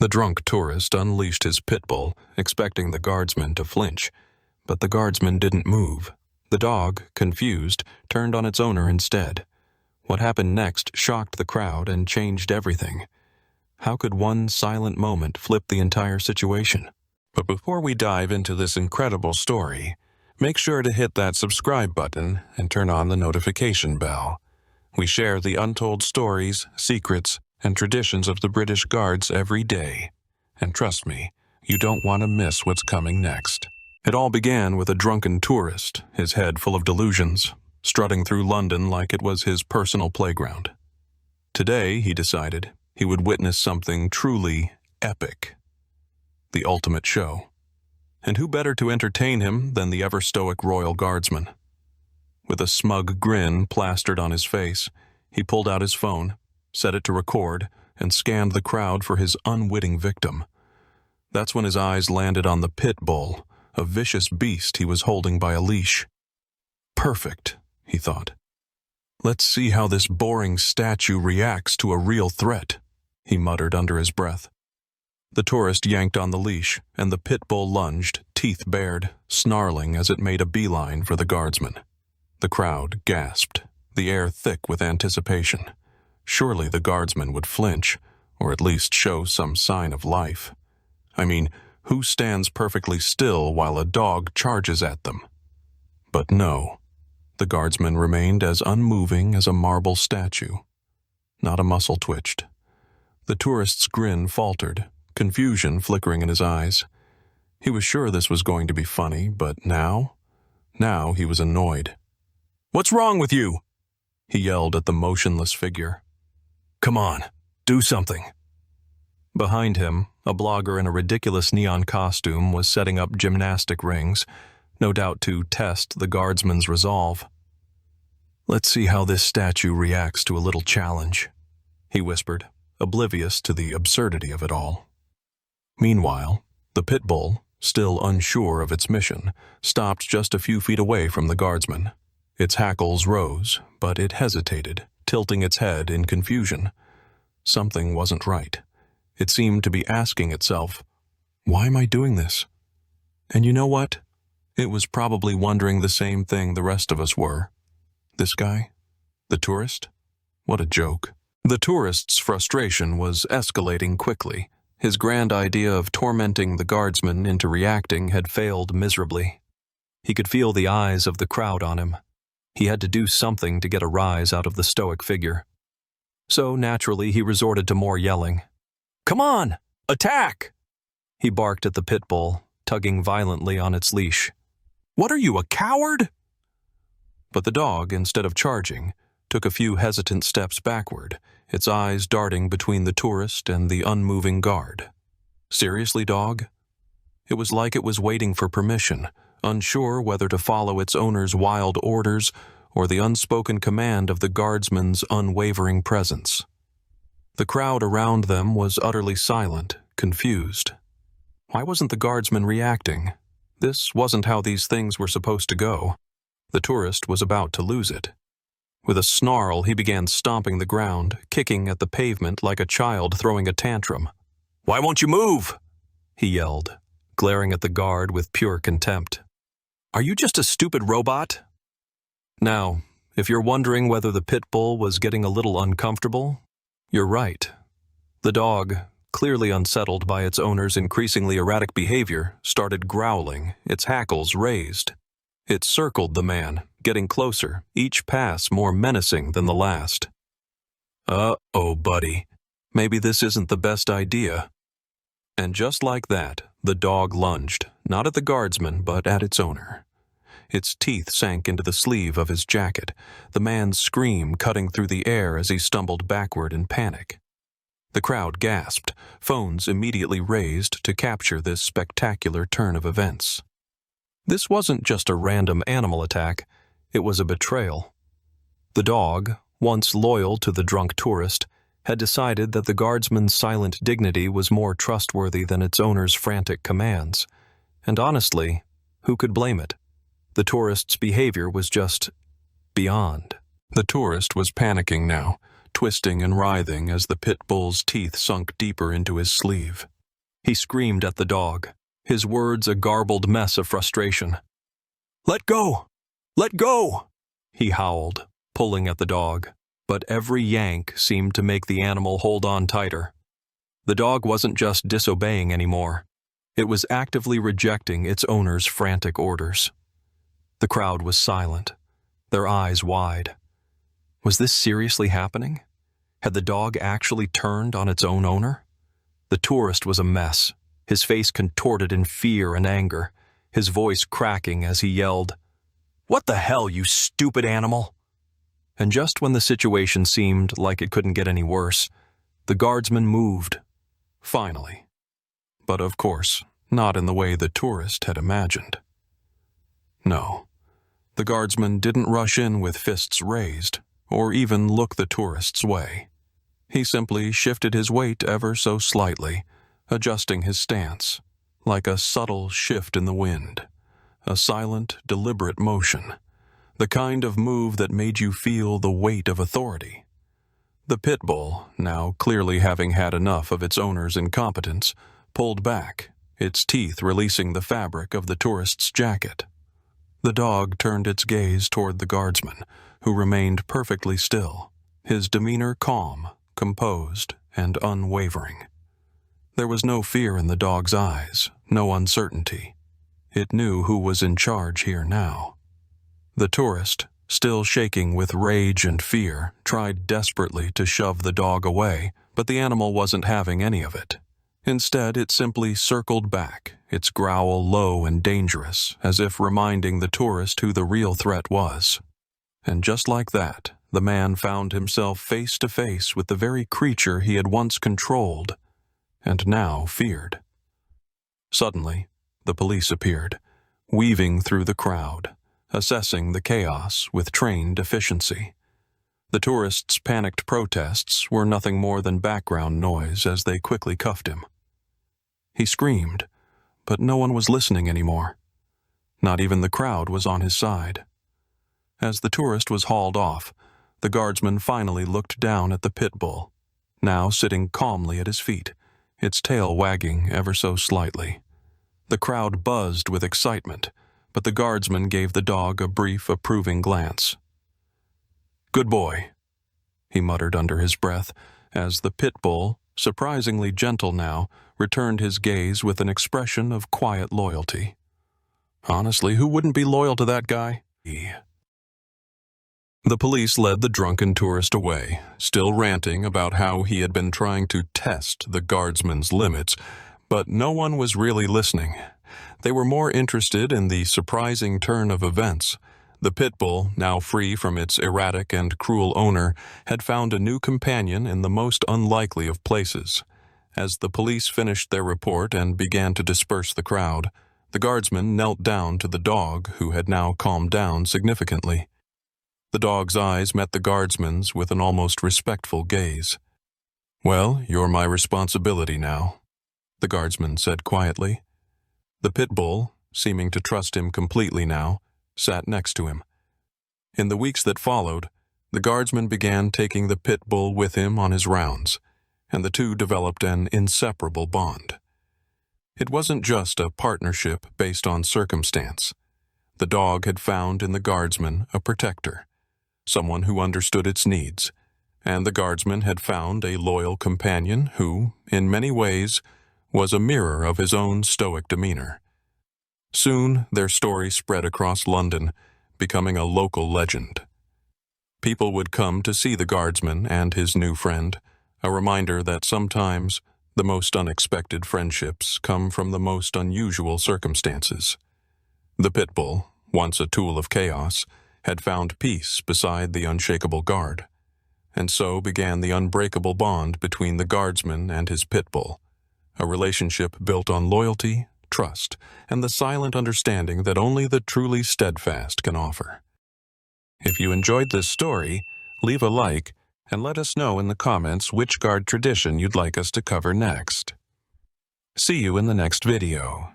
The drunk tourist unleashed his pit bull, expecting the guardsman to flinch, but the guardsman didn't move. The dog, confused, turned on its owner instead. What happened next shocked the crowd and changed everything. How could one silent moment flip the entire situation? But before we dive into this incredible story, make sure to hit that subscribe button and turn on the notification bell. We share the untold stories, secrets, and traditions of the British Guards every day. And trust me, you don't want to miss what's coming next. It all began with a drunken tourist, his head full of delusions, strutting through London like it was his personal playground. Today, he decided, he would witness something truly epic. The ultimate show. And who better to entertain him than the ever-stoic royal guardsman? With a smug grin plastered on his face, he pulled out his phone, set it to record, and scanned the crowd for his unwitting victim. That's when his eyes landed on the pit bull, a vicious beast he was holding by a leash. Perfect, he thought. Let's see how this boring statue reacts to a real threat, he muttered under his breath. The tourist yanked on the leash, and the pit bull lunged, teeth bared, snarling as it made a beeline for the guardsman. The crowd gasped, the air thick with anticipation. Surely the guardsman would flinch, or at least show some sign of life. I mean, who stands perfectly still while a dog charges at them? But no, the guardsman remained as unmoving as a marble statue. Not a muscle twitched. The tourist's grin faltered, confusion flickering in his eyes. He was sure this was going to be funny, but now he was annoyed. "What's wrong with you?" he yelled at the motionless figure. "Come on, do something." Behind him, a blogger in a ridiculous neon costume was setting up gymnastic rings, no doubt to test the guardsman's resolve. "Let's see how this statue reacts to a little challenge," he whispered, oblivious to the absurdity of it all. Meanwhile, the pit bull, still unsure of its mission, stopped just a few feet away from the guardsman. Its hackles rose, but it hesitated, tilting its head in confusion. Something wasn't right. It seemed to be asking itself, "Why am I doing this?" And you know what? It was probably wondering the same thing the rest of us were. This guy? The tourist? What a joke. The tourist's frustration was escalating quickly. His grand idea of tormenting the guardsman into reacting had failed miserably. He could feel the eyes of the crowd on him. He had to do something to get a rise out of the stoic figure. So naturally, he resorted to more yelling. "Come on! Attack!" He barked at the pit bull, tugging violently on its leash. "What are you, a coward?" But the dog, instead of charging, took a few hesitant steps backward, its eyes darting between the tourist and the unmoving guard. Seriously, dog? It was like it was waiting for permission, unsure whether to follow its owner's wild orders or the unspoken command of the guardsman's unwavering presence. The crowd around them was utterly silent, confused. Why wasn't the guardsman reacting? This wasn't how these things were supposed to go. The tourist was about to lose it. With a snarl, he began stomping the ground, kicking at the pavement like a child throwing a tantrum. "Why won't you move?" he yelled, glaring at the guard with pure contempt. "Are you just a stupid robot?" Now, if you're wondering whether the pit bull was getting a little uncomfortable, you're right. The dog, clearly unsettled by its owner's increasingly erratic behavior, started growling, its hackles raised. It circled the man, getting closer, each pass more menacing than the last. "Uh-oh, buddy. Maybe this isn't the best idea." And just like that, the dog lunged, not at the guardsman, but at its owner. Its teeth sank into the sleeve of his jacket, the man's scream cutting through the air as he stumbled backward in panic. The crowd gasped, phones immediately raised to capture this spectacular turn of events. This wasn't just a random animal attack, it was a betrayal. The dog, once loyal to the drunk tourist, had decided that the guardsman's silent dignity was more trustworthy than its owner's frantic commands. And honestly, who could blame it? The tourist's behavior was just beyond. The tourist was panicking now, twisting and writhing as the pit bull's teeth sunk deeper into his sleeve. He screamed at the dog, his words a garbled mess of frustration. "Let go! Let go!" he howled, pulling at the dog, but every yank seemed to make the animal hold on tighter. The dog wasn't just disobeying anymore. It was actively rejecting its owner's frantic orders. The crowd was silent, their eyes wide. Was this seriously happening? Had the dog actually turned on its own owner? The tourist was a mess, his face contorted in fear and anger, his voice cracking as he yelled, "What the hell, you stupid animal!" And just when the situation seemed like it couldn't get any worse, the guardsman moved. Finally. But of course, not in the way the tourist had imagined. No, the guardsman didn't rush in with fists raised, or even look the tourist's way. He simply shifted his weight ever so slightly, adjusting his stance, like a subtle shift in the wind, a silent, deliberate motion, the kind of move that made you feel the weight of authority. The pit bull, now clearly having had enough of its owner's incompetence, pulled back, its teeth releasing the fabric of the tourist's jacket. The dog turned its gaze toward the guardsman, who remained perfectly still, his demeanor calm, composed, and unwavering. There was no fear in the dog's eyes, no uncertainty. It knew who was in charge here now. The tourist, still shaking with rage and fear, tried desperately to shove the dog away, but the animal wasn't having any of it. Instead, it simply circled back, its growl low and dangerous, as if reminding the tourist who the real threat was. And just like that, the man found himself face to face with the very creature he had once controlled, and now feared. Suddenly, the police appeared, weaving through the crowd, assessing the chaos with trained efficiency. The tourists' panicked protests were nothing more than background noise as they quickly cuffed him. He screamed, but no one was listening anymore. Not even the crowd was on his side. As the tourist was hauled off, the guardsman finally looked down at the pit bull, now sitting calmly at his feet, its tail wagging ever so slightly. The crowd buzzed with excitement, but the guardsman gave the dog a brief, approving glance. "Good boy," he muttered under his breath, as the pit bull, surprisingly gentle now, returned his gaze with an expression of quiet loyalty. Honestly, who wouldn't be loyal to that guy? The police led the drunken tourist away, still ranting about how he had been trying to test the guardsman's limits, but no one was really listening. They were more interested in the surprising turn of events. The pit bull, now free from its erratic and cruel owner, had found a new companion in the most unlikely of places. As the police finished their report and began to disperse the crowd, the guardsman knelt down to the dog, who had now calmed down significantly. The dog's eyes met the guardsman's with an almost respectful gaze. "Well, you're my responsibility now," the guardsman said quietly. The pit bull, seeming to trust him completely now, sat next to him. In the weeks that followed, the guardsman began taking the pit bull with him on his rounds, and the two developed an inseparable bond. It wasn't just a partnership based on circumstance. The dog had found in the guardsman a protector, someone who understood its needs, and the guardsman had found a loyal companion who, in many ways, was a mirror of his own stoic demeanor. Soon, their story spread across London, becoming a local legend. People would come to see the guardsman and his new friend, a reminder that sometimes the most unexpected friendships come from the most unusual circumstances. The pit bull, once a tool of chaos, had found peace beside the unshakable guard, and so began the unbreakable bond between the guardsman and his pit bull, a relationship built on loyalty, trust, and the silent understanding that only the truly steadfast can offer. If you enjoyed this story, leave a like and let us know in the comments which guard tradition you'd like us to cover next. See you in the next video.